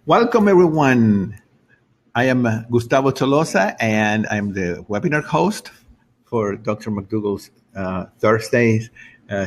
Welcome, everyone. I am Gustavo Tolosa, and I'm the webinar host for Dr. McDougall's Thursday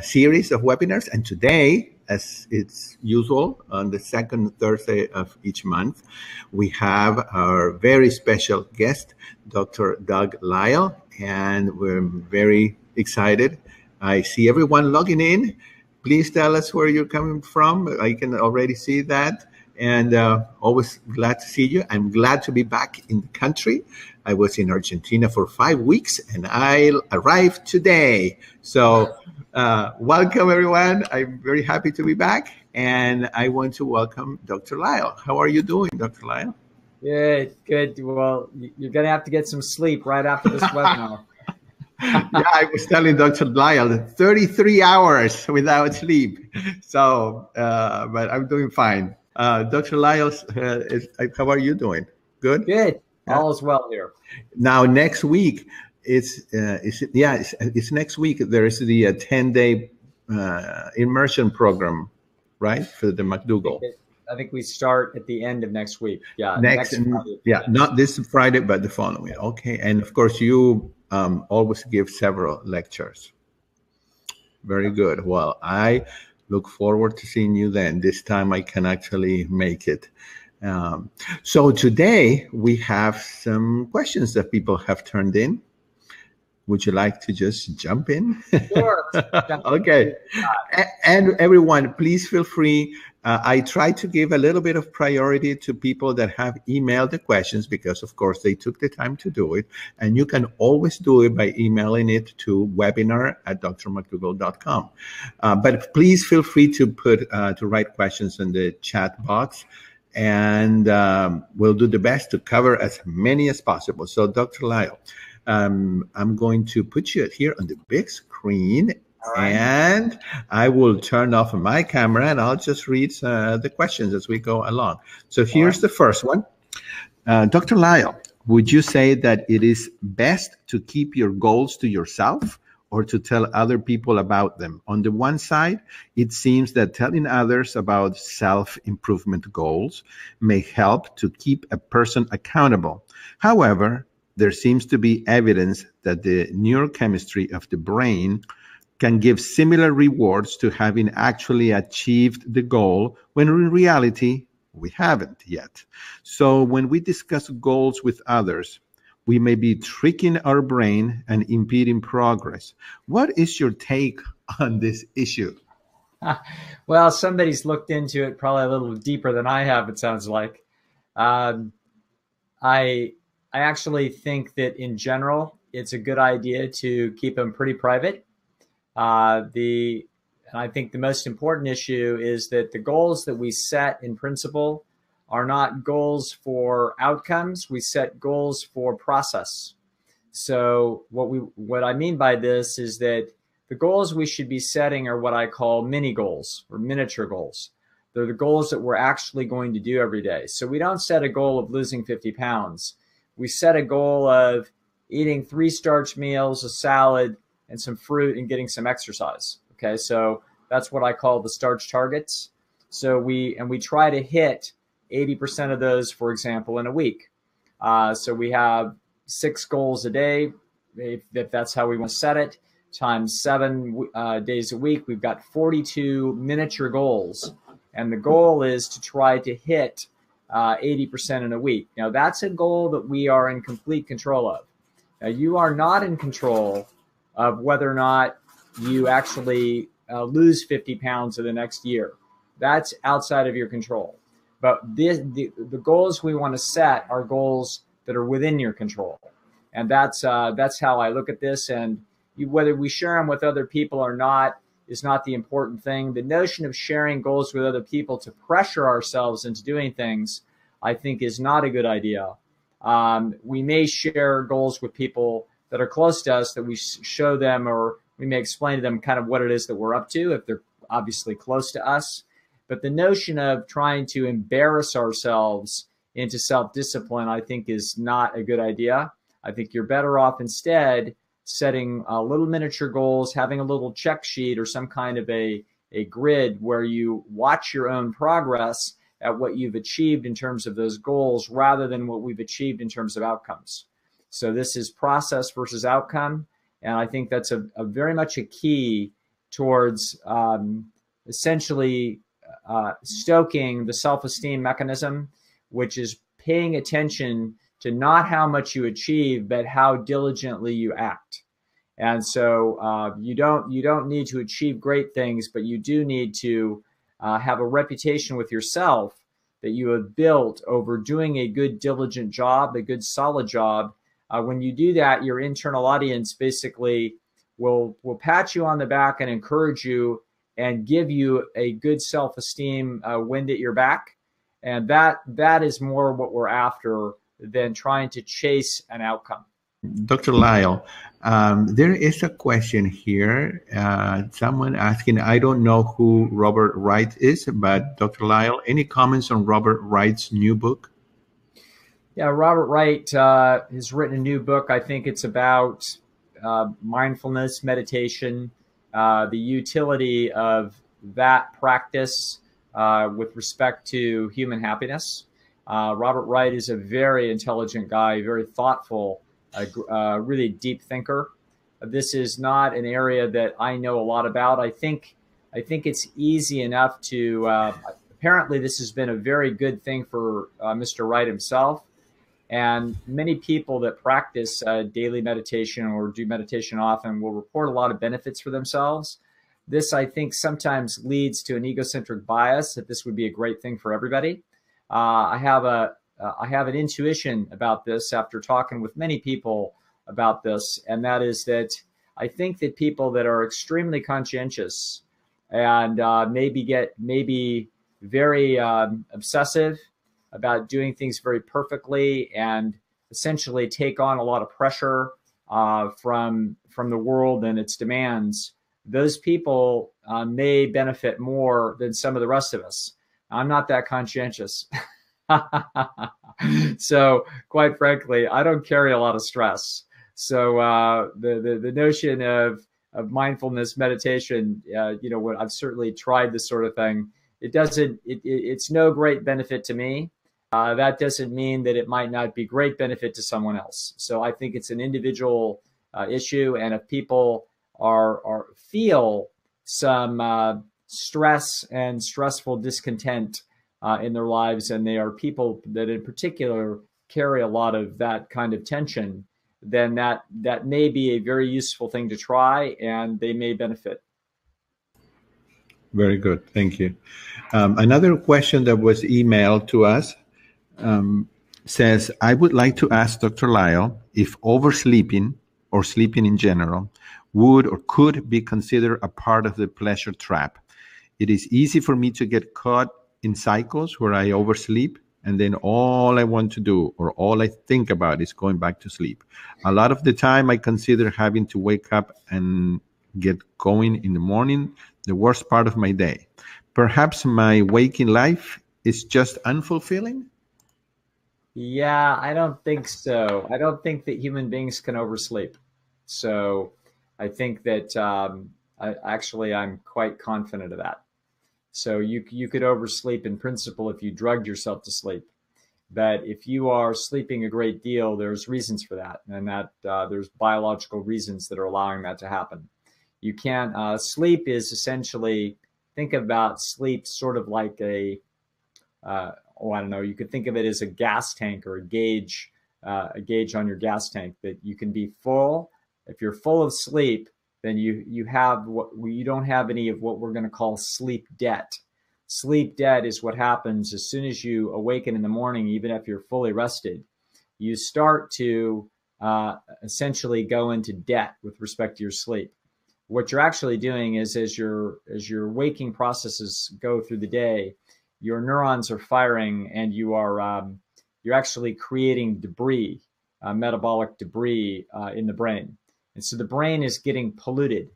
series of webinars. And today, as it's usual, on the second Thursday of each month, we have our very special guest, Dr. Doug Lisle, and we're very excited. I see everyone logging in. Please tell us where you're coming from. I can already see that. And always glad to see you. I'm glad to be back in the country. I was in Argentina for 5 weeks and I arrived today. So welcome, everyone. I'm very happy to be back. And I want to welcome Dr. Lisle. How are you doing, Dr. Lisle? Good, good. Well, you're going to have to get some sleep right after this webinar. Yeah, I was telling Dr. Lisle 33 hours without sleep. So, but I'm doing fine. Dr. Lisle, how are you doing? Good? Good. Yeah. All is well here. Now, next week, it's next week. There is the 10-day immersion program, right, for the McDougall. I think we start at the end of next week. Yeah. Next Friday. Yeah, not this Friday, but the following. Okay. And of course, you always give several lectures. Very good. Well, I look forward to seeing you then. This time I can actually make it. So today we have some questions that people have turned in. Would you like to just jump in? Sure. Okay. And everyone, please feel free. I try to give a little bit of priority to people that have emailed the questions because, of course, they took the time to do it. And you can always do it by emailing it to webinar@drmcdougall.com. But please feel free to write questions in the chat box. And we'll do the best to cover as many as possible. So, Dr. Lisle, I'm going to put you here on the big screen. Right. And I will turn off my camera and I'll just read the questions as we go along. So here's the first one. Dr. Lisle, would you say that it is best to keep your goals to yourself or to tell other people about them? On the one side, it seems that telling others about self-improvement goals may help to keep a person accountable. However, there seems to be evidence that the neurochemistry of the brain can give similar rewards to having actually achieved the goal, when in reality, we haven't yet. So when we discuss goals with others, we may be tricking our brain and impeding progress. What is your take on this issue? Well, somebody's looked into it probably a little deeper than I have, it sounds like. I actually think that in general, it's a good idea to keep them pretty private. And I think the most important issue is that the goals that we set in principle are not goals for outcomes. We set goals for process. So what I mean by this is that the goals we should be setting are what I call mini goals or miniature goals. They're the goals that we're actually going to do every day. So we don't set a goal of losing 50 pounds. We set a goal of eating 3 starch meals, a salad, and some fruit and getting some exercise. Okay, so that's what I call the starch targets. So we try to hit 80% of those, for example, in a week. So we have 6 goals a day, if that's how we want to set it, times 7 days a week. We've got 42 miniature goals. And the goal is to try to hit 80% in a week. Now, that's a goal that we are in complete control of. Now, you are not in control of whether or not you actually lose 50 pounds in the next year. That's outside of your control. But the goals we want to set are goals that are within your control. And that's how I look at this. And whether we share them with other people or not is not the important thing. The notion of sharing goals with other people to pressure ourselves into doing things, I think, is not a good idea. We may share goals with people that are close to us, that we show them, or we may explain to them kind of what it is that we're up to if they're obviously close to us. But the notion of trying to embarrass ourselves into self-discipline, I think, is not a good idea. I think you're better off instead setting little miniature goals, having a little check sheet or some kind of a grid where you watch your own progress at what you've achieved in terms of those goals rather than what we've achieved in terms of outcomes. So this is process versus outcome. And I think that's a very much a key towards essentially stoking the self-esteem mechanism, which is paying attention to not how much you achieve, but how diligently you act. And so you don't need to achieve great things, but you do need to have a reputation with yourself that you have built over doing a good, diligent job, a good, solid job. When you do that, your internal audience basically will pat you on the back and encourage you and give you a good self-esteem wind at your back. And that is more what we're after than trying to chase an outcome. Dr. Lisle, there is a question here. Someone asking, I don't know who Robert Wright is, but Dr. Lisle, any comments on Robert Wright's new book? Yeah, Robert Wright has written a new book. I think it's about mindfulness, meditation, the utility of that practice with respect to human happiness. Robert Wright is a very intelligent guy, very thoughtful, really deep thinker. This is not an area that I know a lot about. I think it's easy enough to, apparently this has been a very good thing for Mr. Wright himself. And many people that practice daily meditation or do meditation often will report a lot of benefits for themselves. This, I think, sometimes leads to an egocentric bias that this would be a great thing for everybody. I have an intuition about this after talking with many people about this, and that is that I think that people that are extremely conscientious and maybe very obsessive about doing things very perfectly and essentially take on a lot of pressure from the world and its demands, those people may benefit more than some of the rest of us. I'm not that conscientious. So quite frankly, I don't carry a lot of stress. So the notion of mindfulness meditation, when I've certainly tried this sort of thing, it's no great benefit to me. That doesn't mean that it might not be great benefit to someone else. So I think it's an individual issue, and if people feel some stress and stressful discontent in their lives, and they are people that in particular carry a lot of that kind of tension, then that may be a very useful thing to try, and they may benefit. Very good. Thank you. Another question that was emailed to us says, I would like to ask Dr. Lisle if oversleeping or sleeping in general would or could be considered a part of the pleasure trap. It is easy for me to get caught in cycles where I oversleep, and then all I want to do or all I think about is going back to sleep. A lot of the time I consider having to wake up and get going in the morning the worst part of my day. Perhaps my waking life is just unfulfilling? Yeah, I don't think so. I don't think that human beings can oversleep. So I think that I'm quite confident of that. So you could oversleep in principle if you drugged yourself to sleep. But if you are sleeping a great deal, there's reasons for that, and that there's biological reasons that are allowing that to happen. You can't, sleep is essentially, think about sleep sort of like I don't know, you could think of it as a gas tank or a gauge on your gas tank, that you can be full. If you're full of sleep, then you don't have any of what we're going to call sleep debt. Sleep debt is what happens as soon as you awaken in the morning, even if you're fully rested. You start to essentially go into debt with respect to your sleep. What you're actually doing is as your waking processes go through the day, your neurons are firing, and you're actually creating debris, metabolic debris in the brain. And so the brain is getting polluted.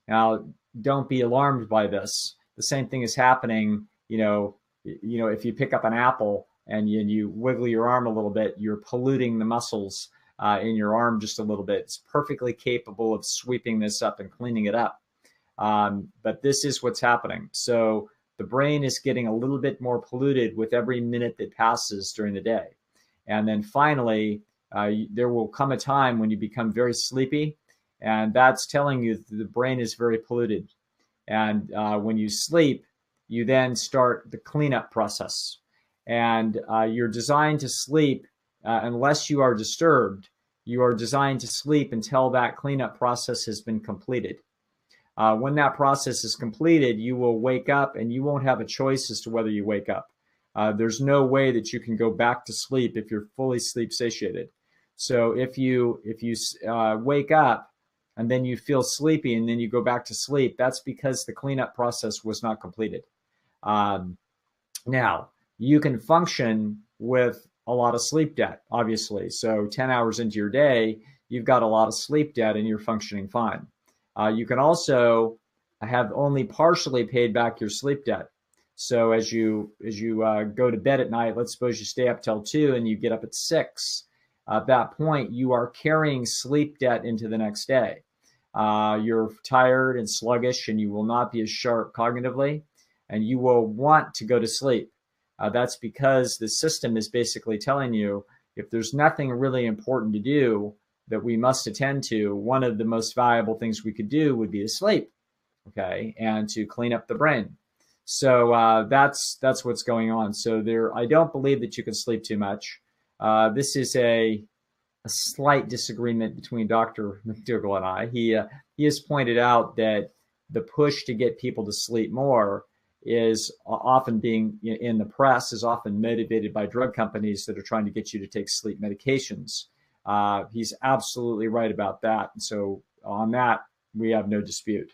Now, don't be alarmed by this. The same thing is happening, if you pick up an apple and you wiggle your arm a little bit, you're polluting the muscles in your arm just a little bit. It's perfectly capable of sweeping this up and cleaning it up. But this is what's happening. So the brain is getting a little bit more polluted with every minute that passes during the day. And then finally, there will come a time when you become very sleepy, and that's telling you that the brain is very polluted. And when you sleep, you then start the cleanup process. And you're designed to sleep unless you are disturbed. You are designed to sleep until that cleanup process has been completed. When that process is completed, you will wake up, and you won't have a choice as to whether you wake up. There's no way that you can go back to sleep if you're fully sleep satiated. So if you wake up and then you feel sleepy and then you go back to sleep, that's because the cleanup process was not completed. Now, you can function with a lot of sleep debt, obviously. So 10 hours into your day, you've got a lot of sleep debt and you're functioning fine. You can also have only partially paid back your sleep debt. So as you go to bed at night, let's suppose you stay up till 2 and you get up at 6. At that point, you are carrying sleep debt into the next day. You're tired and sluggish, and you will not be as sharp cognitively, and you will want to go to sleep. That's because the system is basically telling you, if there's nothing really important to do that we must attend to, one of the most valuable things we could do would be to sleep, okay, and to clean up the brain. So that's what's going on. So I don't believe that you can sleep too much. This is a slight disagreement between Dr. McDougall and I. He has pointed out that the push to get people to sleep more is often being in the press is often motivated by drug companies that are trying to get you to take sleep medications. He's absolutely right about that. And so on that, we have no dispute.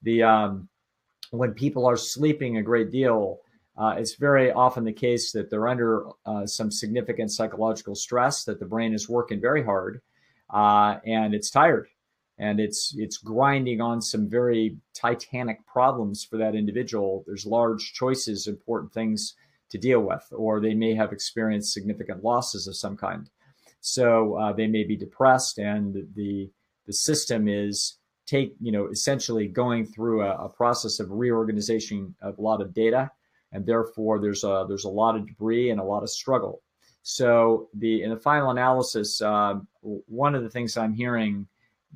When people are sleeping a great deal, it's very often the case that they're under some significant psychological stress, that the brain is working very hard, and it's tired, and it's grinding on some very titanic problems for that individual. There's large choices, important things to deal with, or they may have experienced significant losses of some kind. So they may be depressed, and the system is essentially going through a process of reorganization of a lot of data, and therefore there's a lot of debris and a lot of struggle. So in the final analysis, one of the things I'm hearing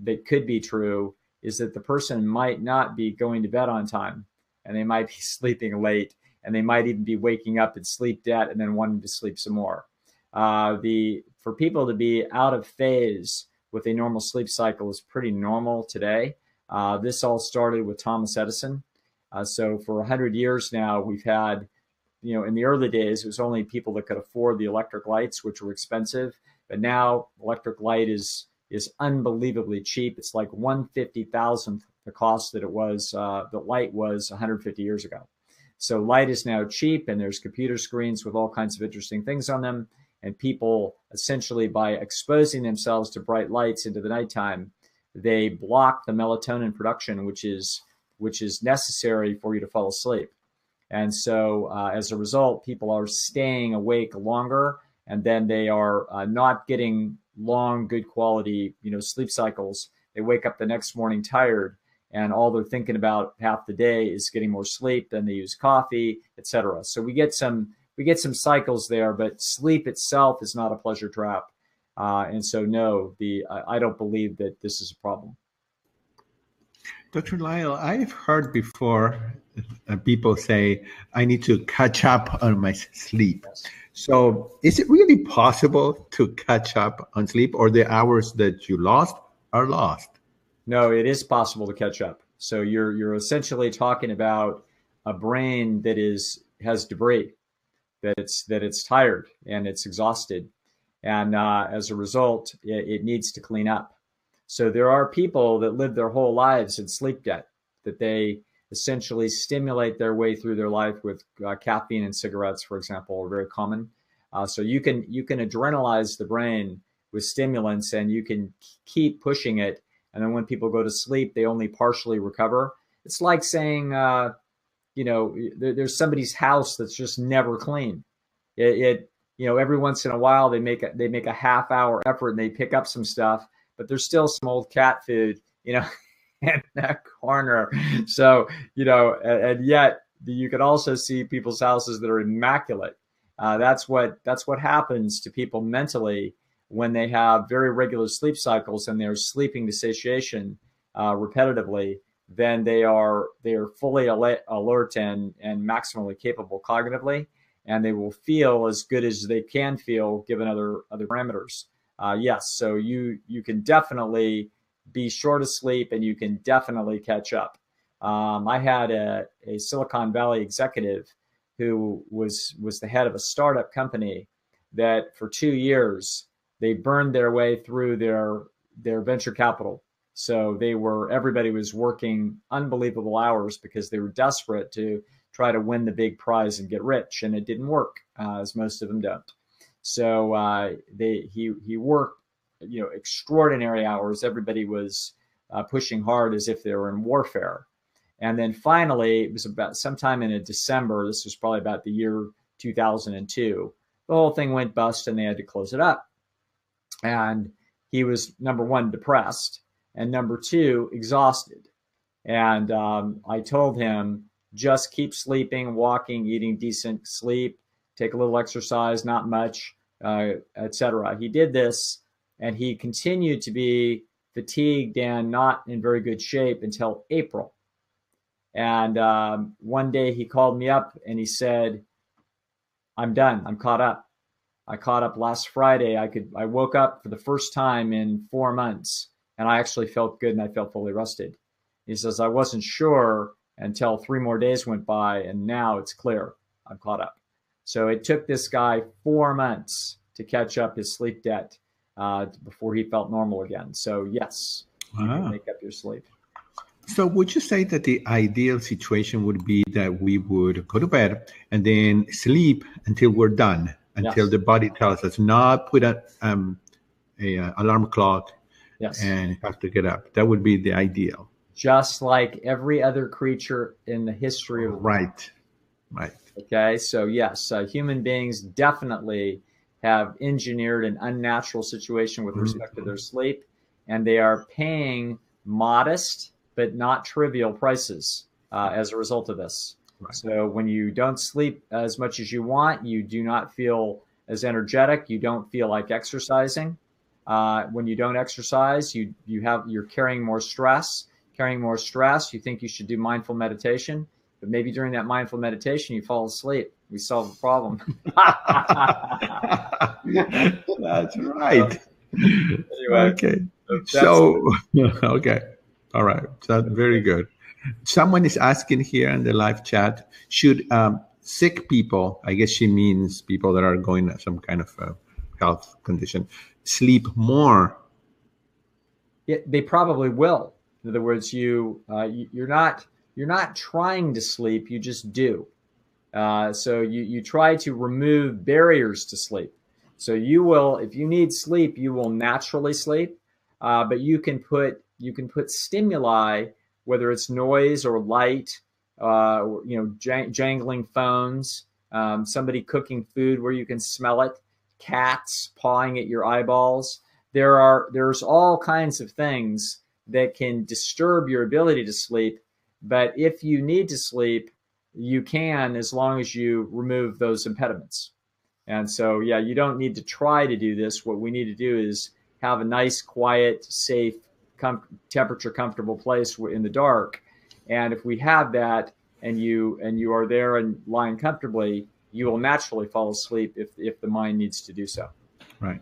that could be true is that the person might not be going to bed on time, and they might be sleeping late, and they might even be waking up in sleep debt and then wanting to sleep some more. For people to be out of phase with a normal sleep cycle is pretty normal today. This all started with Thomas Edison. So for 100 years now, we've had, in the early days, it was only people that could afford the electric lights, which were expensive. But now electric light is unbelievably cheap. It's like 1/50,000th the cost that it was, the light was 150 years ago. So light is now cheap, and there's computer screens with all kinds of interesting things on them. And people, essentially, by exposing themselves to bright lights into the nighttime, they block the melatonin production, which is necessary for you to fall asleep. And so as a result, people are staying awake longer, and then they are not getting long, good quality, sleep cycles. They wake up the next morning tired, and all they're thinking about half the day is getting more sleep. Then they use coffee, etc. So we get some cycles there, but sleep itself is not a pleasure trap. And so no, I don't believe that this is a problem. Dr. Lisle, I've heard before people say, I need to catch up on my sleep. Yes. So is it really possible to catch up on sleep, or the hours that you lost are lost? No, it is possible to catch up. So you're essentially talking about a brain that has debris, that it's tired and it's exhausted. And as a result, it needs to clean up. So there are people that live their whole lives in sleep debt, that they essentially stimulate their way through their life with caffeine and cigarettes, for example, are very common. So you can adrenalize the brain with stimulants, and you can keep pushing it. And then when people go to sleep, they only partially recover. It's like saying, there's somebody's house that's just never clean. Every once in a while they make a half-hour effort and they pick up some stuff, but there's still some old cat food, in that corner. So, and yet you can also see people's houses that are immaculate. That's what happens to people mentally when they have very regular sleep cycles and they're sleeping to satiation repetitively. Then they are fully alert and maximally capable cognitively, and they will feel as good as they can feel given other parameters. Yes, so you can definitely be short of sleep, and you can definitely catch up. I had a Silicon Valley executive who was the head of a startup company that for 2 years they burned their way through their venture capital. So everybody was working unbelievable hours because they were desperate to try to win the big prize and get rich, and it didn't work, as most of them don't. So he worked, extraordinary hours. Everybody was pushing hard as if they were in warfare. And then finally, it was about sometime in December. This was probably about the year 2002. The whole thing went bust, and they had to close it up. And he was, number one, depressed, and number two, exhausted. And I told him, just keep sleeping, walking, eating decent sleep, take a little exercise, not much, etc. He did this, and he continued to be fatigued and not in very good shape until April. And one day he called me up and he said, I'm done. I'm caught up. I caught up last Friday. I woke up for the first time in 4 months, and I actually felt good and I felt fully rested. He says, I wasn't sure until 3 more days went by, and now it's clear. I'm caught up. So it took this guy 4 months to catch up his sleep debt before he felt normal again. So yes, you can make up your sleep. So would you say that the ideal situation would be that we would go to bed and then sleep until we're done, until the body tells us not put a alarm clock and have to get up? That would be the ideal. Just like every other creature in the history of the world. Right. Okay, so yes, human beings definitely have engineered an unnatural situation with respect to their sleep, and they are paying modest but not trivial prices as a result of this. Right. So when you don't sleep as much as you want, you do not feel as energetic. You don't feel like exercising. When you don't exercise, you're carrying more stress. You think you should do mindful meditation, but maybe during that mindful meditation, you fall asleep. We solve the problem. That's right. Anyway, okay. Okay. All right. So very good. Someone is asking here in the live chat, should sick people, I guess she means people that are going some kind of health condition, sleep more? They probably will. In other words, you're not trying to sleep, you just do. So you try to remove barriers to sleep. So you will, if you need sleep, you will naturally sleep, but you can put stimuli, whether it's noise or light, jangling phones, somebody cooking food where you can smell it, cats pawing at your eyeballs. There's all kinds of things that can disturb your ability to sleep. But if you need to sleep, you can, as long as you remove those impediments. And so, you don't need to try to do this. What we need to do is have a nice, quiet, safe, temperature comfortable place in the dark. And if we have that, and you are there and lying comfortably, you will naturally fall asleep if the mind needs to do so. Right.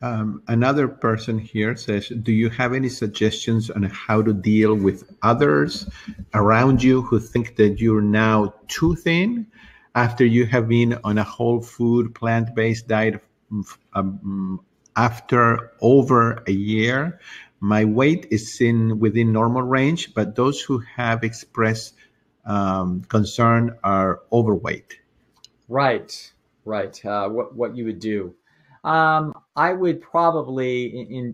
Another person here says, do you have any suggestions on how to deal with others around you who think that you're now too thin after you have been on a whole food, plant-based diet after over a year? My weight is within normal range, but those who have expressed concern are overweight. Right. What you would do? I would probably,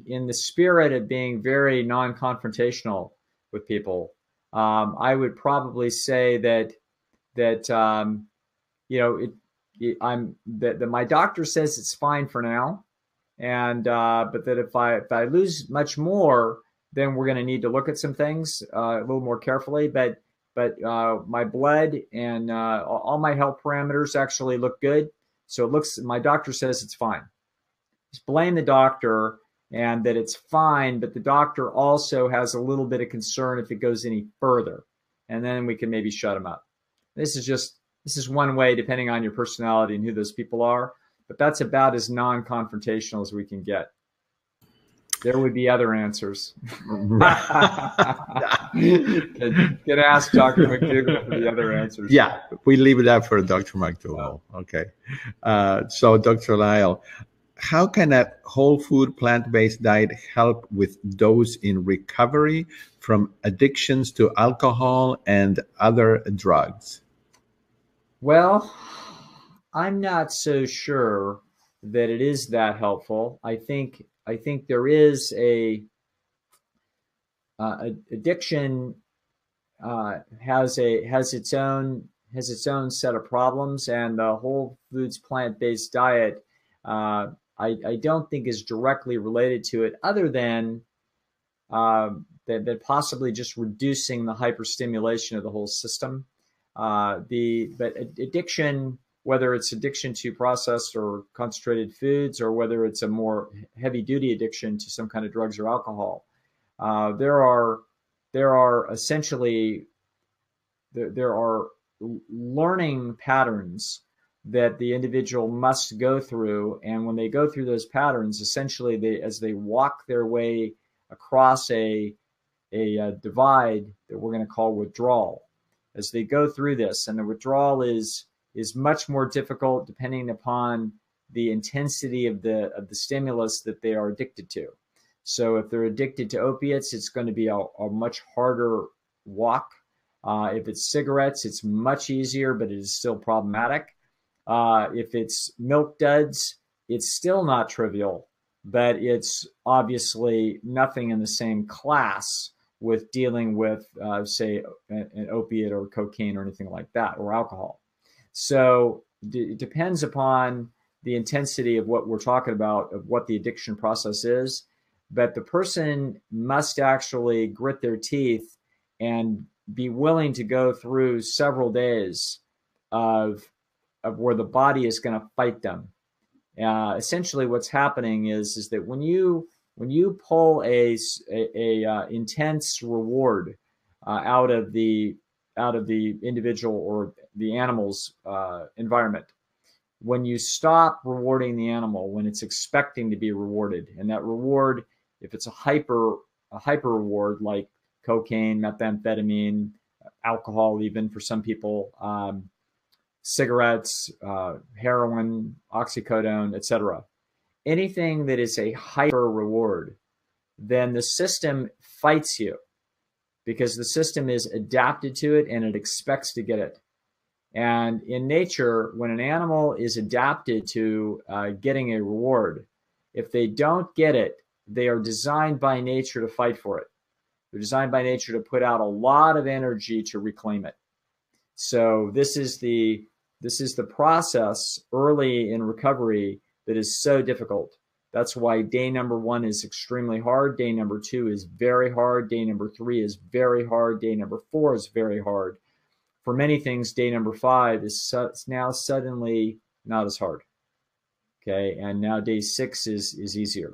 in the spirit of being very non-confrontational with people, I would probably say that my doctor says it's fine for now, and but that if I lose much more, then we're going to need to look at some things a little more carefully. But but my blood and all my health parameters actually look good. So it looks, my doctor says it's fine. Just blame the doctor and that it's fine, but the doctor also has a little bit of concern if it goes any further. And then we can maybe shut them up. This is one way, depending on your personality and who those people are, but that's about as non-confrontational as we can get. There would be other answers. Can ask Dr. McDougall for the other answers. Yeah, we leave it up for Dr. McDougall. Okay. So Dr. Lisle, how can a whole food plant-based diet help with those in recovery from addictions to alcohol and other drugs? Well, I'm not so sure that it is that helpful. I think there is addiction has its own set of problems, and the whole foods plant-based diet I don't think is directly related to it, other than that possibly just reducing the hyperstimulation of the whole system. But addiction, whether it's addiction to processed or concentrated foods, or whether it's a more heavy-duty addiction to some kind of drugs or alcohol, there are essentially there are learning patterns that the individual must go through, and when they go through those patterns, essentially as they walk their way across a divide that we're going to call withdrawal, as they go through this, and the withdrawal is much more difficult depending upon the intensity of the stimulus that they are addicted to. So if they're addicted to opiates, it's going to be a much harder walk. If it's cigarettes, it's much easier, but it is still problematic. If it's milk duds, it's still not trivial, but it's obviously nothing in the same class with dealing with, say, an opiate or cocaine or anything like that, or alcohol. So it depends upon the intensity of what we're talking about, of what the addiction process is. But the person must actually grit their teeth and be willing to go through several days of where the body is going to fight them. Essentially, what's happening is that when you pull a intense reward out of the individual or the animal's environment, when you stop rewarding the animal when it's expecting to be rewarded, and that reward, if it's a hyper reward like cocaine, methamphetamine, alcohol, even for some people, cigarettes, heroin, oxycodone, etc. Anything that is a hyper reward, then the system fights you, because the system is adapted to it and it expects to get it. And in nature, when an animal is adapted to getting a reward, if they don't get it, they are designed by nature to fight for it. They're designed by nature to put out a lot of energy to reclaim it. So this is the process early in recovery that is so difficult. That's why day number 1 is extremely hard. Day number 2 is very hard. Day number 3 is very hard. Day number 4 is very hard. For many things, day number 5 is now suddenly not as hard. Okay, and now day 6 is easier.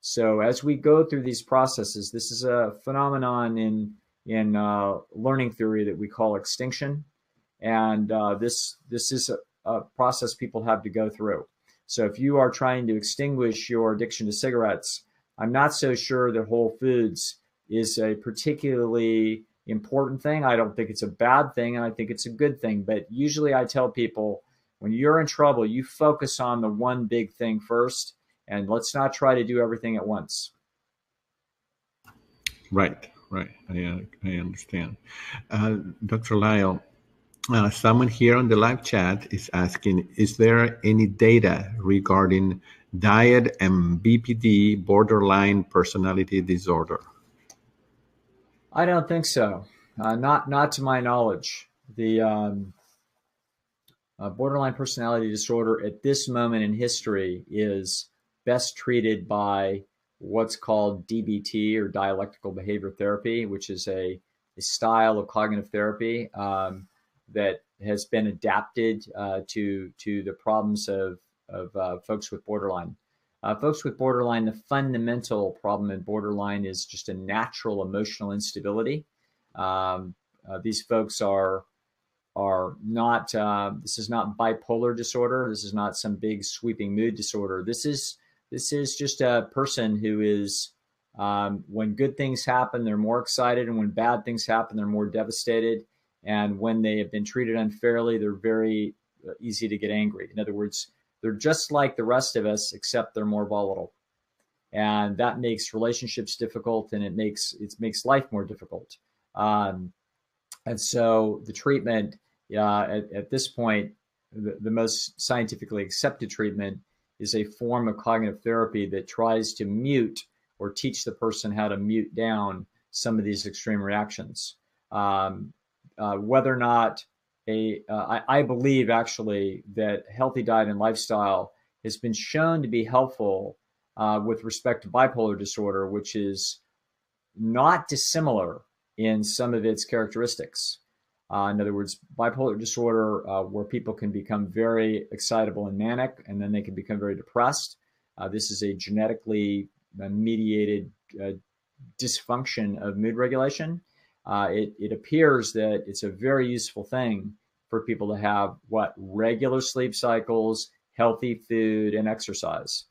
So as we go through these processes, this is a phenomenon in learning theory that we call extinction. And this is a process people have to go through. So if you are trying to extinguish your addiction to cigarettes, I'm not so sure that Whole Foods is a particularly important thing. I don't think it's a bad thing, and I think it's a good thing. But usually I tell people, when you're in trouble, you focus on the one big thing first, and let's not try to do everything at once. Right. I understand. Dr. Lisle, someone here on the live chat is asking, is there any data regarding diet and BPD, borderline personality disorder? I don't think so. Not to my knowledge. The borderline personality disorder at this moment in history is best treated by what's called DBT, or dialectical behavior therapy, which is a style of cognitive therapy that has been adapted to the problems of folks with borderline. Folks with borderline, the fundamental problem in borderline is just a natural emotional instability. These folks are not, this is not bipolar disorder. This is not some big sweeping mood disorder. This is just a person who is, when good things happen, they're more excited, and when bad things happen, they're more devastated. And when they have been treated unfairly, they're very easy to get angry. In other words, they're just like the rest of us, except they're more volatile. And that makes relationships difficult, and it makes life more difficult. And so the treatment, at this point, the most scientifically accepted treatment is a form of cognitive therapy that tries to mute or teach the person how to mute down some of these extreme reactions. Whether or not I believe actually that healthy diet and lifestyle has been shown to be helpful with respect to bipolar disorder, which is not dissimilar in some of its characteristics. In other words, bipolar disorder, where people can become very excitable and manic, and then they can become very depressed. This is a genetically mediated dysfunction of mood regulation. It appears that it's a very useful thing for people to have regular sleep cycles, healthy food, and exercise.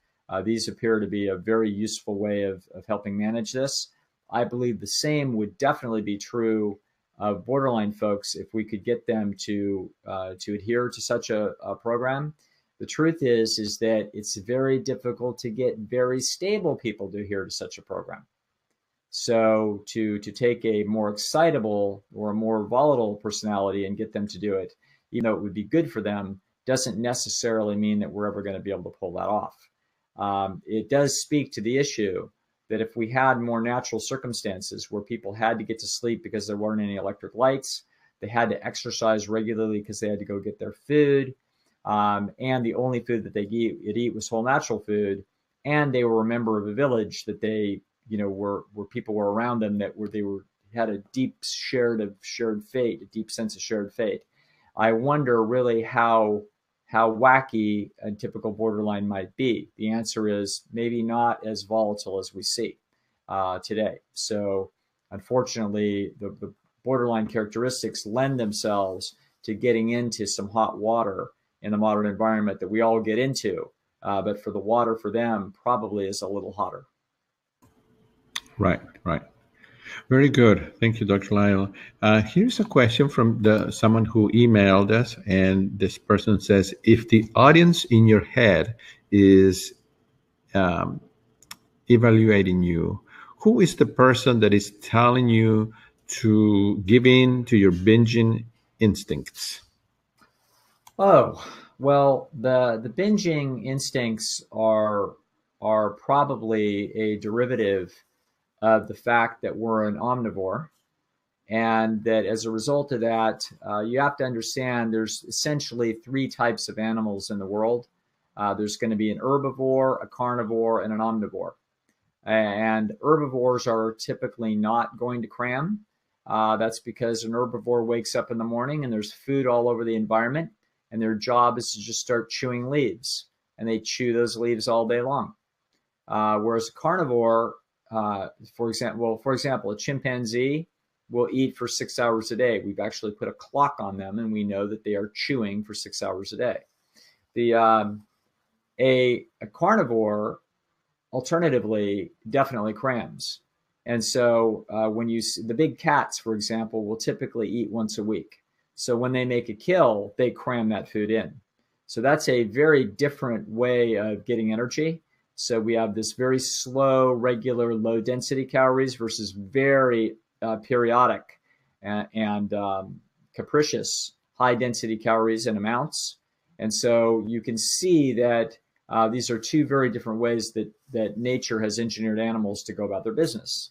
These appear to be a very useful way of helping manage this. I believe the same would definitely be true of borderline folks if we could get them to adhere to such a program. The truth is that it's very difficult to get very stable people to adhere to such a program. So to take a more excitable or a more volatile personality and get them to do it, even though it would be good for them, doesn't necessarily mean that we're ever going to be able to pull that off. It does speak to the issue that if we had more natural circumstances where people had to get to sleep because there weren't any electric lights, they had to exercise regularly because they had to go get their food, and the only food that they eat was whole natural food, and they were a member of a village that they, where people were around them that had a deep shared fate, a deep sense of shared fate. I wonder really how wacky a typical borderline might be. The answer is maybe not as volatile as we see today. So unfortunately, the borderline characteristics lend themselves to getting into some hot water in the modern environment that we all get into. But for the water for them probably is a little hotter. Right. Very good. Thank you, Dr. Lisle. Here's a question from someone who emailed us, and this person says, if the audience in your head is evaluating you, who is the person that is telling you to give in to your binging instincts? Oh, well, the binging instincts are probably a derivative of the fact that we're an omnivore, and that as a result of that, you have to understand there's essentially three types of animals in the world. There's going to be an herbivore, a carnivore, and an omnivore. And herbivores are typically not going to cram. That's because an herbivore wakes up in the morning and there's food all over the environment, and their job is to just start chewing leaves, and they chew those leaves all day long. Whereas a carnivore, for example, a chimpanzee will eat for 6 hours a day. We've actually put a clock on them, and we know that they are chewing for 6 hours a day. A carnivore, alternatively, definitely crams. And so when you see the big cats, for example, will typically eat once a week. So when they make a kill, they cram that food in. So that's a very different way of getting energy. So we have this very slow, regular, low density calories versus very periodic and capricious high density calories and amounts. And so you can see that these are two very different ways that nature has engineered animals to go about their business.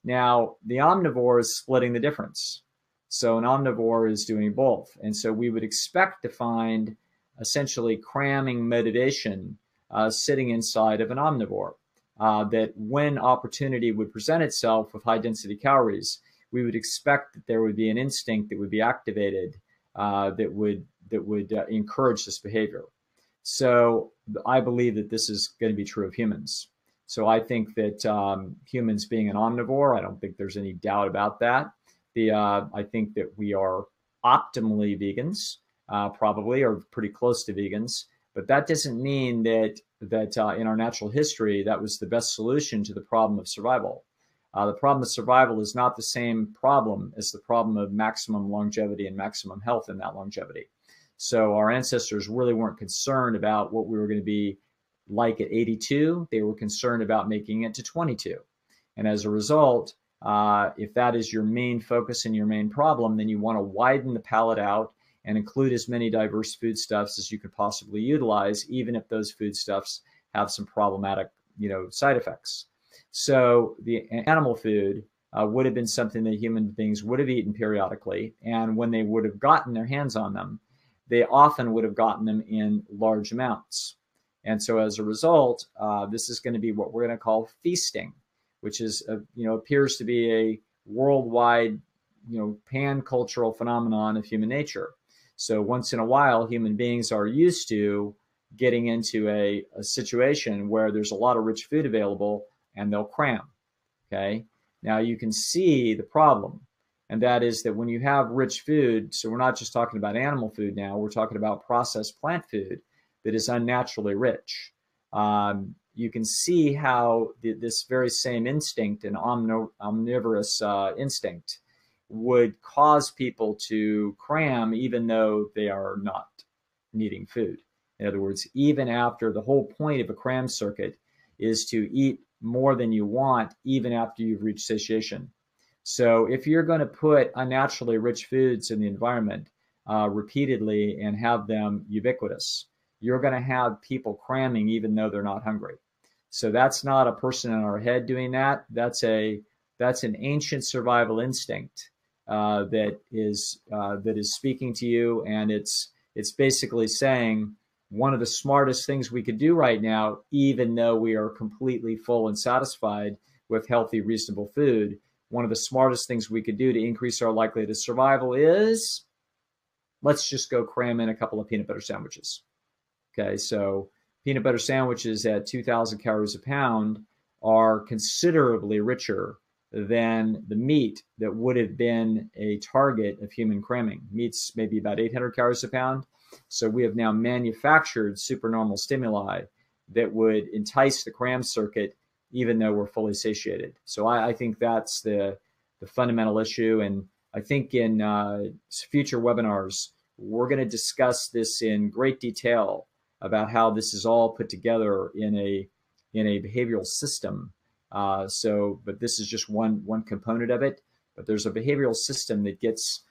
Now, the omnivore is splitting the difference. So an omnivore is doing both. And so we would expect to find essentially cramming motivation sitting inside of an omnivore, that when opportunity would present itself with high density calories, we would expect that there would be an instinct that would be activated that would encourage this behavior. So I believe that this is going to be true of humans. So I think that humans being an omnivore, I don't think there's any doubt about that. I think that we are optimally vegans, probably, or pretty close to vegans. But that doesn't mean that in our natural history, that was the best solution to the problem of survival. The problem of survival is not the same problem as the problem of maximum longevity and maximum health in that longevity. So our ancestors really weren't concerned about what we were going to be like at 82. They were concerned about making it to 22. And as a result, if that is your main focus and your main problem, then you want to widen the palette out and include as many diverse foodstuffs as you could possibly utilize, even if those foodstuffs have some problematic, side effects. So the animal food would have been something that human beings would have eaten periodically. And when they would have gotten their hands on them, they often would have gotten them in large amounts. And so as a result, this is going to be what we're going to call feasting, which is, appears to be a worldwide, pan-cultural phenomenon of human nature. So once in a while, human beings are used to getting into a situation where there's a lot of rich food available and they'll cram, okay? Now you can see the problem, and that is that when you have rich food, so we're not just talking about animal food now, we're talking about processed plant food that is unnaturally rich. You can see how this very same instinct, an omnivorous instinct, would cause people to cram even though they are not needing food. In other words, even after the whole point of a cram circuit is to eat more than you want, even after you've reached satiation. So if you're going to put unnaturally rich foods in the environment repeatedly and have them ubiquitous, you're going to have people cramming even though they're not hungry. So that's not a person in our head doing that. That's an ancient survival instinct that is speaking to you, and it's basically saying one of the smartest things we could do right now, even though we are completely full and satisfied with healthy, reasonable food, one of the smartest things we could do to increase our likelihood of survival is let's just go cram in a couple of peanut butter sandwiches. Okay, so peanut butter sandwiches at 2,000 calories a pound are considerably richer than the meat that would have been a target of human cramming. Meat's maybe about 800 calories a pound. So we have now manufactured supernormal stimuli that would entice the cram circuit even though we're fully satiated. So I think that's the fundamental issue. And I think in future webinars, we're going to discuss this in great detail about how this is all put together in a behavioral system. But this is just one component of it. But there's a behavioral system that gets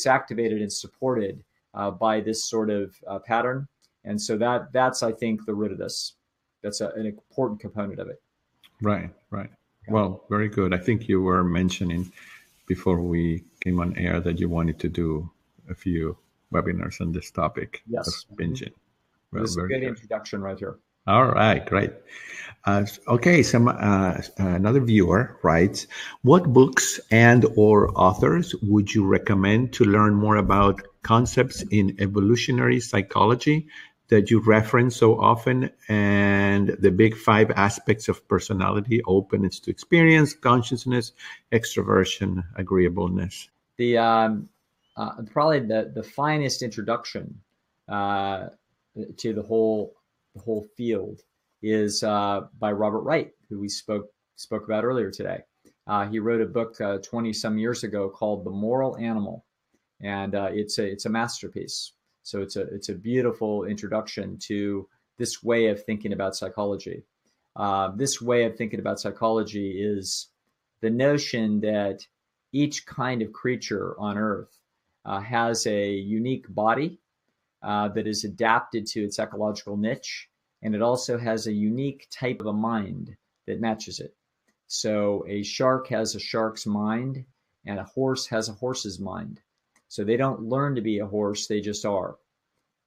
activated and supported by this sort of pattern. And so that's, I think, the root of this. That's an important component of it. Right. Well, very good. I think you were mentioning before we came on air that you wanted to do a few webinars on this topic. Yes. Of binging. Well, this is a good introduction right here. All right, great. Okay, another viewer writes, what books and/or authors would you recommend to learn more about concepts in evolutionary psychology that you reference so often, and the big 5 aspects of personality: openness to experience, consciousness, extroversion, agreeableness? Probably the finest introduction to the whole field is by Robert Wright, who we spoke about earlier today. He wrote a book 20 some years ago called The Moral Animal, and it's a masterpiece. So it's a beautiful introduction to this way of thinking about psychology. This way of thinking about psychology is the notion that each kind of creature on Earth has a unique body that is adapted to its ecological niche, and it also has a unique type of a mind that matches it. So a shark has a shark's mind, and a horse has a horse's mind. So they don't learn to be a horse, they just are.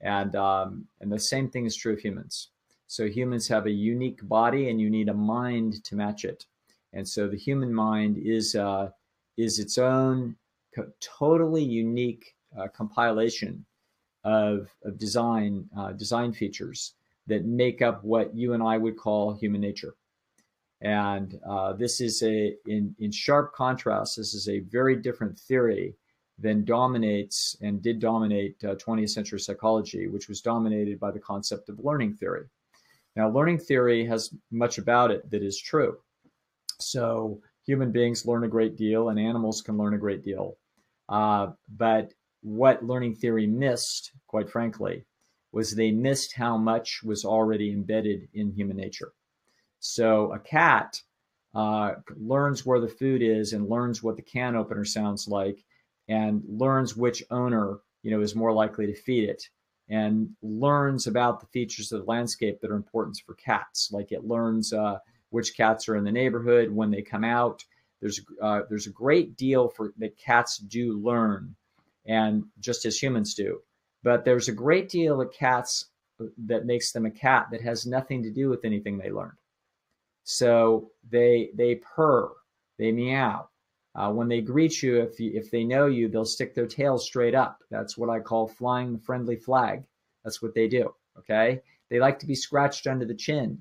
And the same thing is true of humans. So humans have a unique body, and you need a mind to match it. And so the human mind is is its own totally unique compilation of design features that make up what you and I would call human nature. And this is in sharp contrast, this is a very different theory than dominates and did dominate 20th century psychology, which was dominated by the concept of learning theory. Now, learning theory has much about it that is true. So human beings learn a great deal and animals can learn a great deal. But what learning theory missed, quite frankly, was they missed how much was already embedded in human nature. So a cat learns where the food is and learns what the can opener sounds like and learns which owner, is more likely to feed it, and learns about the features of the landscape that are important for cats. Like it learns which cats are in the neighborhood, when they come out. There's a great deal that cats do learn, and just as humans do. But there's a great deal of cats that makes them a cat that has nothing to do with anything they learned. So they purr, they meow. When they greet you, if they know you, they'll stick their tails straight up. That's what I call flying the friendly flag. That's what they do. Okay. They like to be scratched under the chin.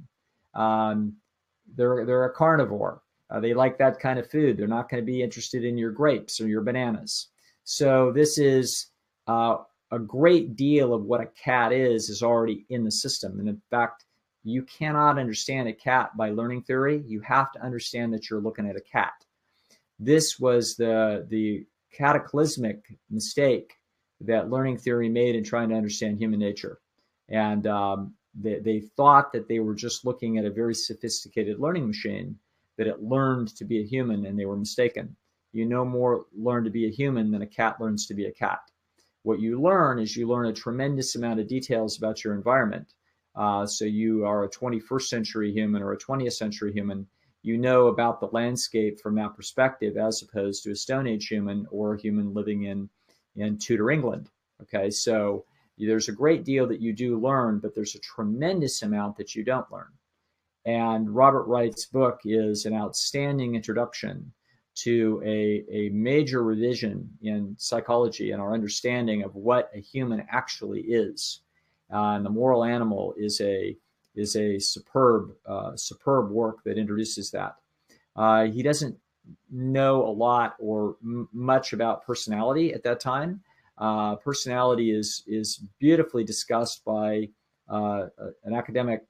They're a carnivore. They like that kind of food. They're not going to be interested in your grapes or your bananas. So this is a great deal of what a cat is already in the system. And in fact, you cannot understand a cat by learning theory. You have to understand that you're looking at a cat. This was the cataclysmic mistake that learning theory made in trying to understand human nature. And they thought that they were just looking at a very sophisticated learning machine, that it learned to be a human, and they were mistaken. You no more learn to be a human than a cat learns to be a cat. What you learn is you learn a tremendous amount of details about your environment. So you are a 21st century human or a 20th century human. You know about the landscape from that perspective, as opposed to a Stone Age human or a human living in Tudor England. Okay, so there's a great deal that you do learn, but there's a tremendous amount that you don't learn. And Robert Wright's book is an outstanding introduction to a major revision in psychology and our understanding of what a human actually is. And The Moral Animal is a superb work that introduces that. He doesn't know a lot or much about personality at that time. Personality is beautifully discussed by an academic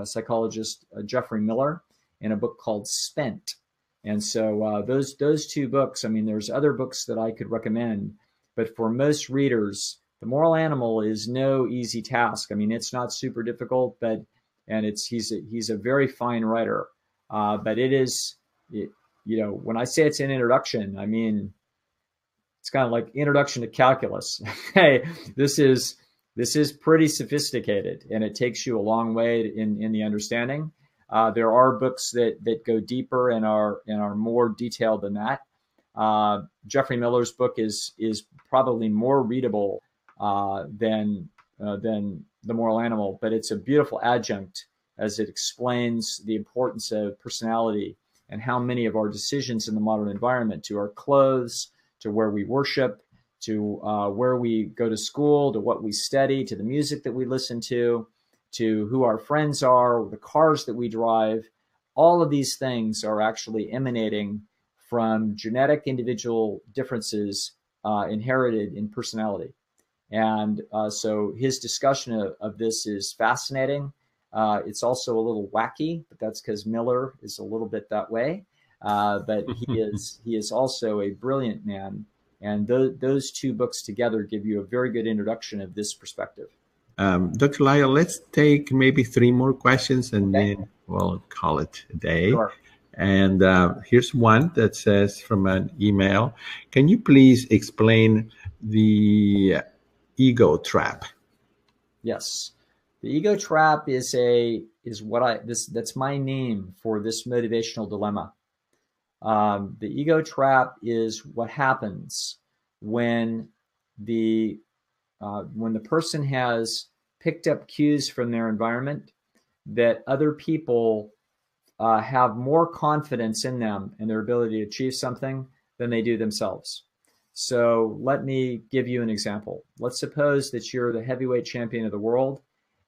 psychologist, Jeffrey Miller, in a book called Spent. And so those two books, I mean, there's other books that I could recommend, but for most readers, The Moral Animal is no easy task. I mean, it's not super difficult, he's a very fine writer. But when I say it's an introduction, I mean, it's kind of like introduction to calculus. Hey, this is pretty sophisticated, and it takes you a long way in the understanding. There are books that go deeper and are more detailed than that. Jeffrey Miller's book is probably more readable than The Moral Animal, but it's a beautiful adjunct as it explains the importance of personality and how many of our decisions in the modern environment, to our clothes, to where we worship, to where we go to school, to what we study, to the music that we listen to who our friends are, the cars that we drive, all of these things are actually emanating from genetic individual differences inherited in personality. And so his discussion of this is fascinating. It's also a little wacky, but that's because Miller is a little bit that way. But he is also a brilliant man. And those two books together give you a very good introduction of this perspective. Dr. Lisle, let's take maybe 3 more questions and then we'll call it a day. Sure. And here's one that says from an email, can you please explain the ego trap? Yes. The ego trap that's my name for this motivational dilemma. The ego trap is what happens when the person has picked up cues from their environment that other people have more confidence in them and their ability to achieve something than they do themselves. So let me give you an example. Let's suppose that you're the heavyweight champion of the world,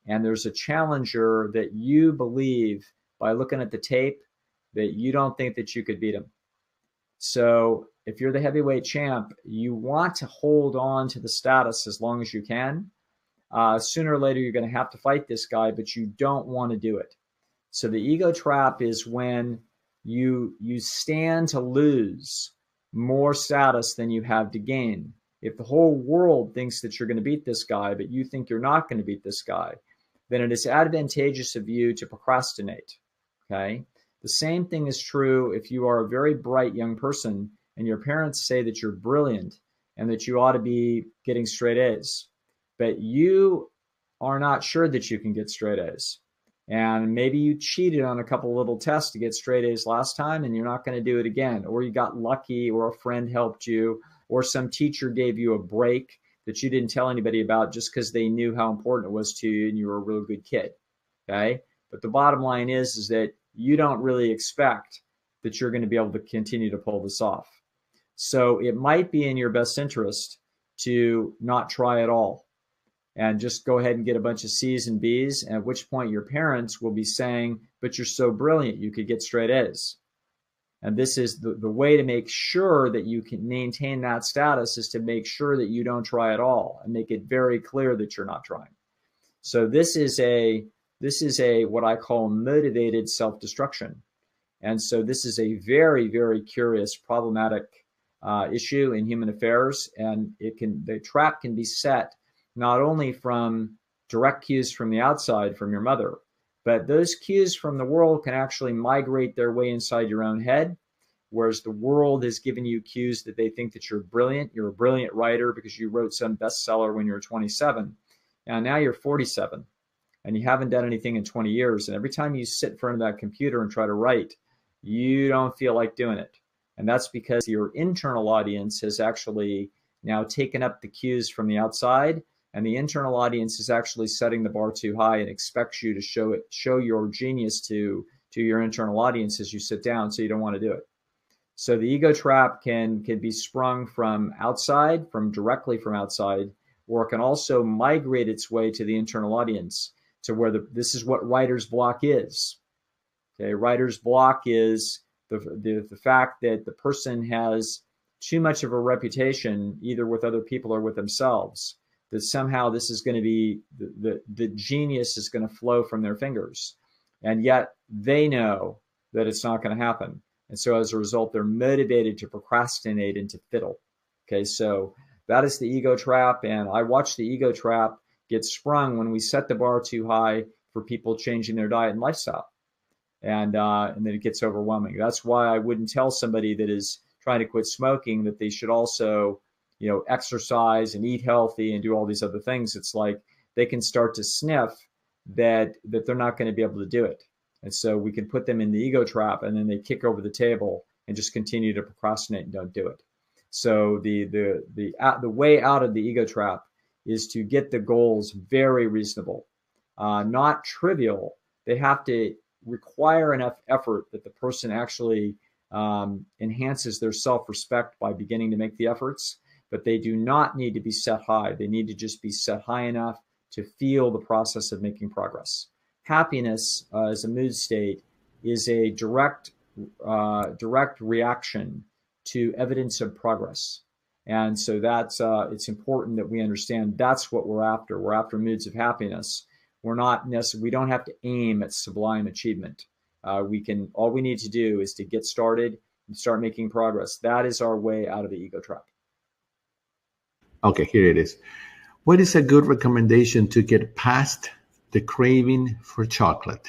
and there's a challenger that you believe by looking at the tape that you don't think that you could beat him. So if you're the heavyweight champ, you want to hold on to the status as long as you can. Sooner or later, you're going to have to fight this guy, but you don't want to do it. So the ego trap is when you stand to lose more status than you have to gain. If the whole world thinks that you're going to beat this guy, but you think you're not going to beat this guy, then it is advantageous of you to procrastinate. Okay? The same thing is true if you are a very bright young person and your parents say that you're brilliant and that you ought to be getting straight A's, but you are not sure that you can get straight A's. And maybe you cheated on a couple little tests to get straight A's last time and you're not going to do it again. Or you got lucky, or a friend helped you, or some teacher gave you a break that you didn't tell anybody about just because they knew how important it was to you and you were a real good kid. Okay? But the bottom line is that you don't really expect that you're going to be able to continue to pull this off. So it might be in your best interest to not try at all and just go ahead and get a bunch of C's and B's, at which point your parents will be saying, but you're so brilliant, you could get straight A's. And this is the way to make sure that you can maintain that status, is to make sure that you don't try at all and make it very clear that you're not trying. So this is a what I call motivated self-destruction. And so this is a very, very curious, problematic issue in human affairs. And the trap can be set not only from direct cues from the outside, from your mother, but those cues from the world can actually migrate their way inside your own head. Whereas the world has given you cues that they think that you're brilliant. You're a brilliant writer because you wrote some bestseller when you were 27. And now you're 47 and you haven't done anything in 20 years. And every time you sit in front of that computer and try to write, you don't feel like doing it. And that's because your internal audience has actually now taken up the cues from the outside, and the internal audience is actually setting the bar too high and expects you to show your genius to your internal audience as you sit down, so you don't want to do it. So the ego trap can be sprung from outside, directly from outside, or it can also migrate its way to the internal audience, to where this is what writer's block is. Okay, writer's block is the fact that the person has too much of a reputation, either with other people or with themselves, that somehow this is going to be, the genius is going to flow from their fingers. And yet they know that it's not going to happen. And so as a result, they're motivated to procrastinate and to fiddle. Okay, so that is the ego trap. And I watch the ego trap get sprung when we set the bar too high for people changing their diet and lifestyle. And then it gets overwhelming. That's why I wouldn't tell somebody that is trying to quit smoking that they should also, exercise and eat healthy and do all these other things. It's like they can start to sniff that they're not going to be able to do it. And so we can put them in the ego trap, and then they kick over the table and just continue to procrastinate and don't do it. So the way out of the ego trap is to get the goals very reasonable, not trivial. They have to require enough effort that the person actually enhances their self-respect by beginning to make the efforts. But they do not need to be set high. They need to just be set high enough to feel the process of making progress. Happiness as a mood state is a direct reaction to evidence of progress. And so that's it's important that we understand that's what we're after. We're after moods of happiness. We don't have to aim at sublime achievement. All we need to do is to get started and start making progress. That is our way out of the ego trap. Okay, here it is. What is a good recommendation to get past the craving for chocolate?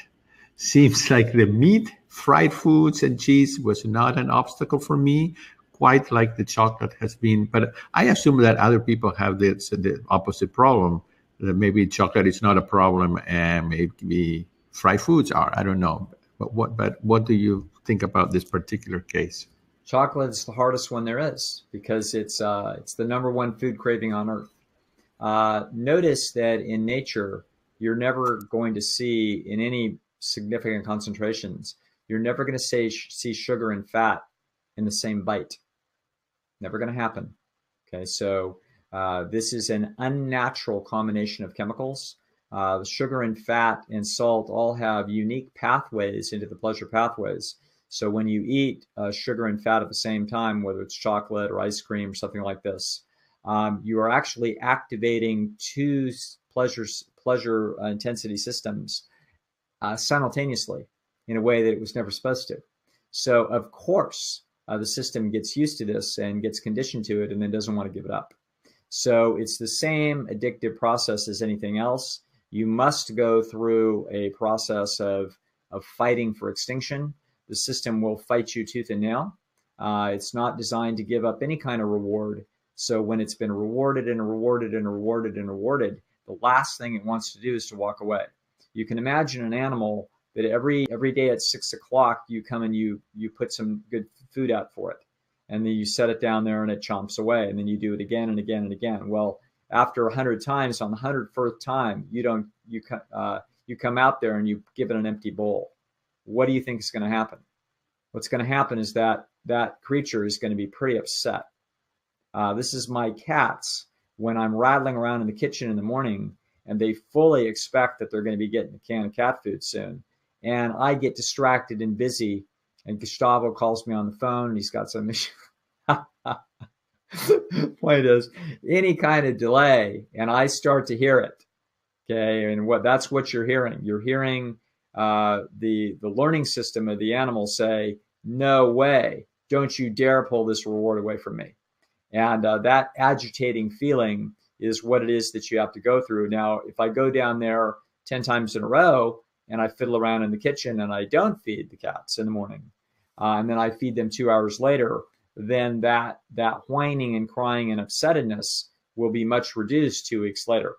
Seems like the meat, fried foods, and cheese was not an obstacle for me, quite like the chocolate has been. But I assume that other people have the opposite problem. That maybe chocolate is not a problem and maybe fried foods are. I don't know. But what do you think about this particular case? Chocolate is the hardest one there is because it's the number one food craving on earth. Notice that in nature, you're never going to see, in any significant concentrations, you're never going to see sugar and fat in the same bite. Never going to happen. Okay, so this is an unnatural combination of chemicals. Sugar and fat and salt all have unique pathways into the pleasure pathways. So when you eat sugar and fat at the same time, whether it's chocolate or ice cream or something like this, you are actually activating two pleasure intensity systems simultaneously in a way that it was never supposed to. So of course, the system gets used to this and gets conditioned to it and then doesn't want to give it up. So it's the same addictive process as anything else. You must go through a process of fighting for extinction. The system will fight you tooth and nail. It's not designed to give up any kind of reward. So when it's been rewarded and rewarded and rewarded and rewarded, the last thing it wants to do is to walk away. You can imagine an animal that every day at 6 o'clock, you come and you put some good food out for it. And then you set it down there and it chomps away. And then you do it again and again and again. Well, after 100 times, on the 101st time, you come out there and you give it an empty bowl. What do you think is going to happen? What's going to happen is that creature is going to be pretty upset. This is my cats when I'm rattling around in the kitchen in the morning and they fully expect that they're going to be getting a can of cat food soon. And I get distracted and busy, and Gustavo calls me on the phone and he's got some issue. Point is, any kind of delay, and I start to hear it. Okay, and that's what you're hearing. You're hearing the learning system of the animal say, "No way! Don't you dare pull this reward away from me." And that agitating feeling is what it is that you have to go through. Now, if I go down there 10 times in a row and I fiddle around in the kitchen and I don't feed the cats in the morning, and then I feed them 2 hours later, then that whining and crying and upsettedness will be much reduced 2 weeks later.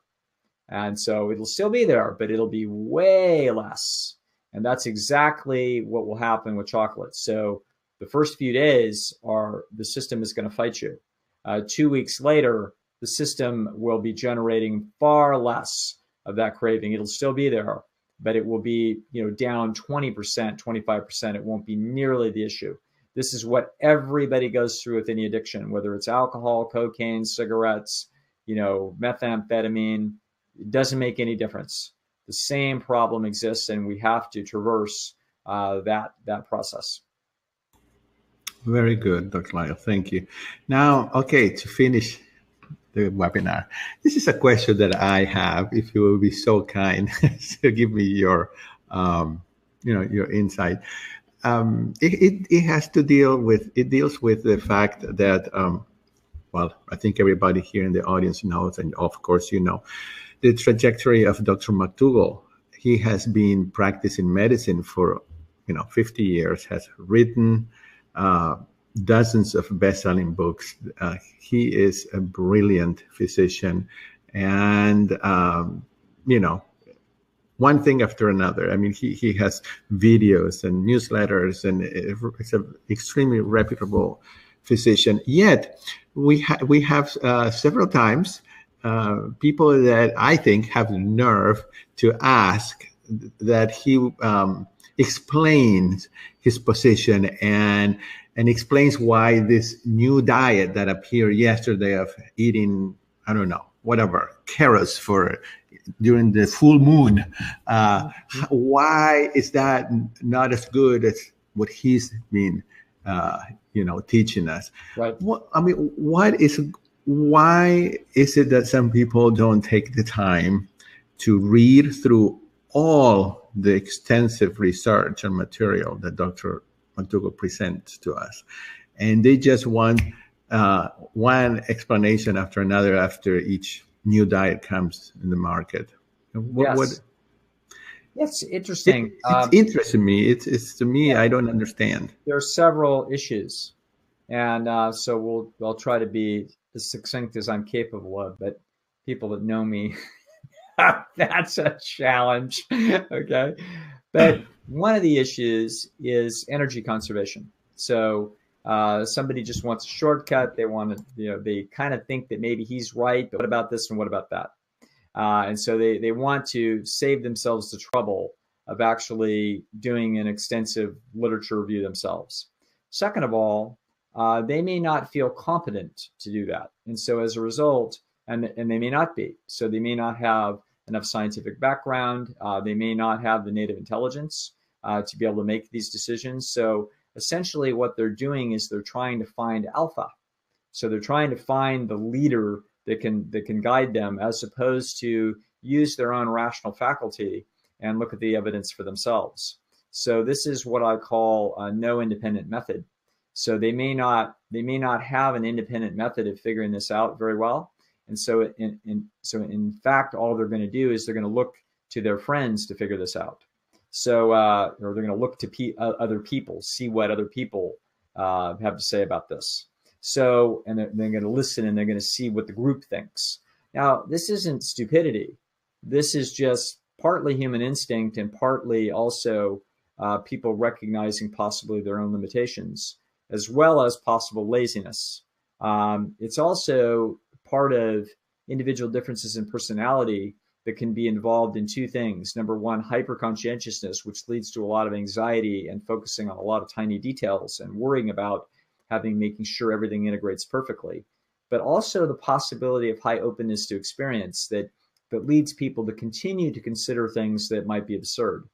And so it'll still be there, but it'll be way less. And that's exactly what will happen with chocolate. So the first few days the system is going to fight you. 2 weeks later, the system will be generating far less of that craving. It'll still be there, but it will be, down 20%, 25%. It won't be nearly the issue. This is what everybody goes through with any addiction, whether it's alcohol, cocaine, cigarettes, methamphetamine. It doesn't make any difference. The same problem exists, and we have to traverse that process. Very good, Dr. Lisle. Thank you. Now, okay, to finish the webinar, this is a question that I have. If you will be so kind to give me your, your insight. It has to deals with the fact that, I think everybody here in the audience knows, and of course the trajectory of Dr. Mutulu. He has been practicing medicine for 50 years, has written dozens of best-selling books. He is a brilliant physician, and one thing after another. I mean, he has videos and newsletters, and it's an extremely reputable physician. Yet we have several times people that I think have the nerve to ask that he explains his position and explains why this new diet that appeared yesterday of eating, I don't know, whatever, carrots during the full moon. Why is that not as good as what he's been, teaching us? Right. Why is it that some people don't take the time to read through all the extensive research and material that Dr. Mutulu presents to us, and they just want one explanation after another after each new diet comes in the market? That's interesting. It's interesting me. It's to me, I don't understand. There are several issues, and so I'll try to be as succinct as I'm capable of. But people that know me, that's a challenge. Okay, but one of the issues is energy conservation. So somebody just wants a shortcut. They want to, they kind of think that maybe he's right, but what about this and what about that? And so they want to save themselves the trouble of actually doing an extensive literature review themselves. Second of all, they may not feel competent to do that. And so as a result, and they may not be, so they may not have enough scientific background. They may not have the native intelligence to be able to make these decisions. So essentially what they're doing is they're trying to find alpha. So they're trying to find the leader that can guide them, as opposed to use their own rational faculty and look at the evidence for themselves. So this is what I call a no independent method. So they may not have an independent method of figuring this out very well. And so in fact, all they're going to do is they're going to look to their friends to figure this out. So or they're going to look to other people, see what other people have to say about this. So, and they're going to listen, and they're going to see what the group thinks. Now, this isn't stupidity. This is just partly human instinct and partly also people recognizing possibly their own limitations, as well as possible laziness. It's also part of individual differences in personality that can be involved in two things. Number one, hyper-conscientiousness, which leads to a lot of anxiety and focusing on a lot of tiny details and worrying about making sure everything integrates perfectly. But also the possibility of high openness to experience that leads people to continue to consider things that might be absurd.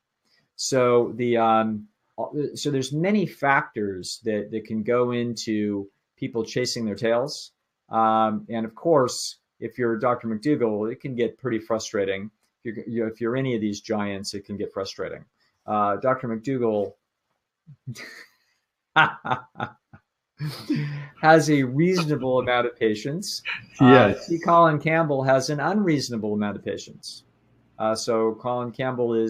So so there's many factors that can go into people chasing their tails. And of course, if you're Dr. McDougall, it can get pretty frustrating. If you're any of these giants, it can get frustrating. Dr. McDougall has a reasonable amount of patience. Yes. Colin Campbell has an unreasonable amount of patience. So Colin Campbell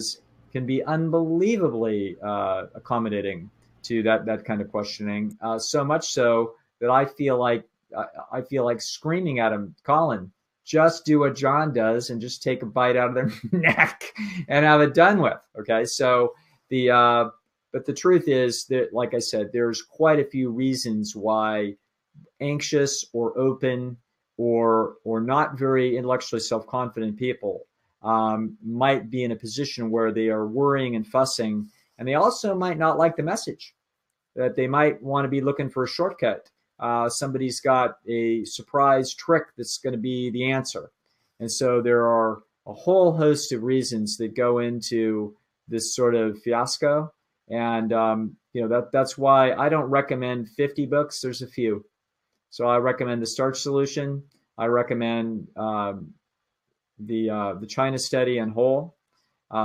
can be unbelievably accommodating to that kind of questioning. So much so that I feel like screaming at him, Colin, just do what John does and just take a bite out of their neck and have it done with. Okay, so but the truth is that, like I said, there's quite a few reasons why anxious or open or not very intellectually self-confident people might be in a position where they are worrying and fussing, and they also might not like the message, that they might want to be looking for a shortcut. Somebody's got a surprise trick that's going to be the answer. And so there are a whole host of reasons that go into this sort of fiasco. And, that's why I don't recommend 50 books. There's a few. So I recommend The Starch Solution. I recommend the China Study and Whole.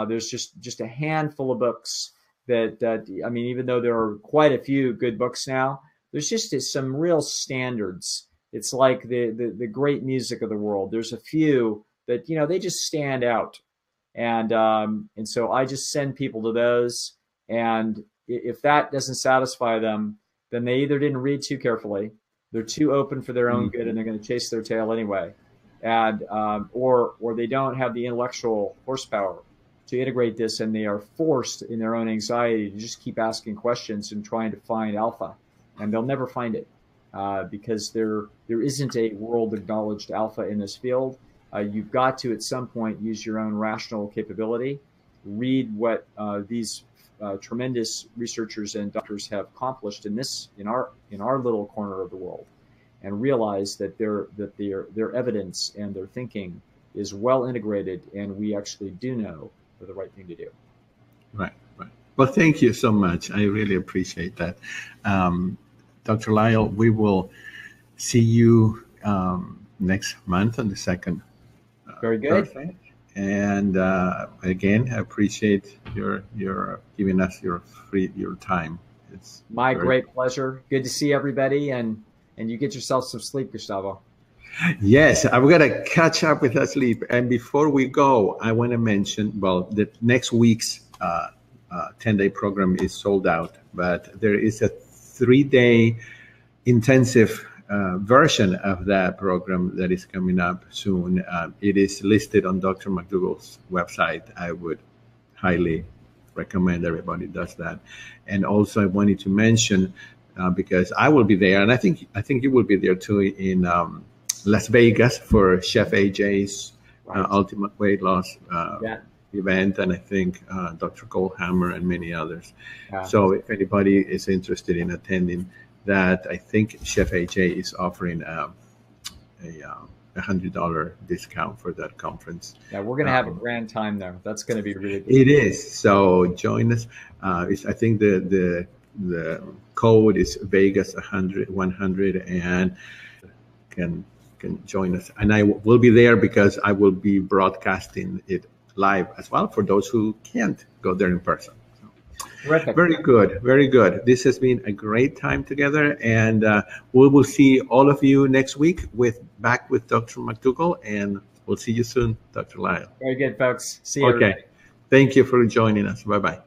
There's just a handful of books that even though there are quite a few good books now, there's just some real standards. It's like the great music of the world. There's a few that, they just stand out. And so I just send people to those. And if that doesn't satisfy them, then they either didn't read too carefully, they're too open for their own good, and they're going to chase their tail anyway. And or they don't have the intellectual horsepower to integrate this, and they are forced in their own anxiety to just keep asking questions and trying to find alpha. And they'll never find it because there isn't a world acknowledged alpha in this field. You've got to, at some point, use your own rational capability, read what these tremendous researchers and doctors have accomplished in our little corner of the world, and realize that their evidence and their thinking is well integrated, and we actually do know the right thing to do. Right. Well, thank you so much. I really appreciate that. Dr. Lisle, we will see you next month on the second. Very good. Thursday. And again, I appreciate your giving us your time. It's my great pleasure. Good to see everybody, and you get yourself some sleep, Gustavo. Yes, I'm gonna catch up with that sleep. And before we go, I want to mention, the next week's 10-day program is sold out, but there is a 3-day intensive version of that program that is coming up soon. It is listed on Dr. McDougall's website. I would highly recommend everybody does that. And also I wanted to mention, because I will be there, and I think you will be there too, in Las Vegas for Chef AJ's Ultimate Weight Loss event, and I think Dr. Goldhammer and many others. So if anybody is interested in attending, that I think Chef AJ is offering a $100 discount for that conference. Yeah, we're going to have a grand time there. That's going to be really good. It is. So join us. I think the code is Vegas 100, and can join us. And I will be there because I will be broadcasting it live as well for those who can't go there in person. Terrific. Very good. Very good. This has been a great time together, and we will see all of you next week back with Dr. McDougall, and we'll see you soon, Dr. Lisle. Very good, folks. See you. Okay. Everybody. Thank you for joining us. Bye-bye.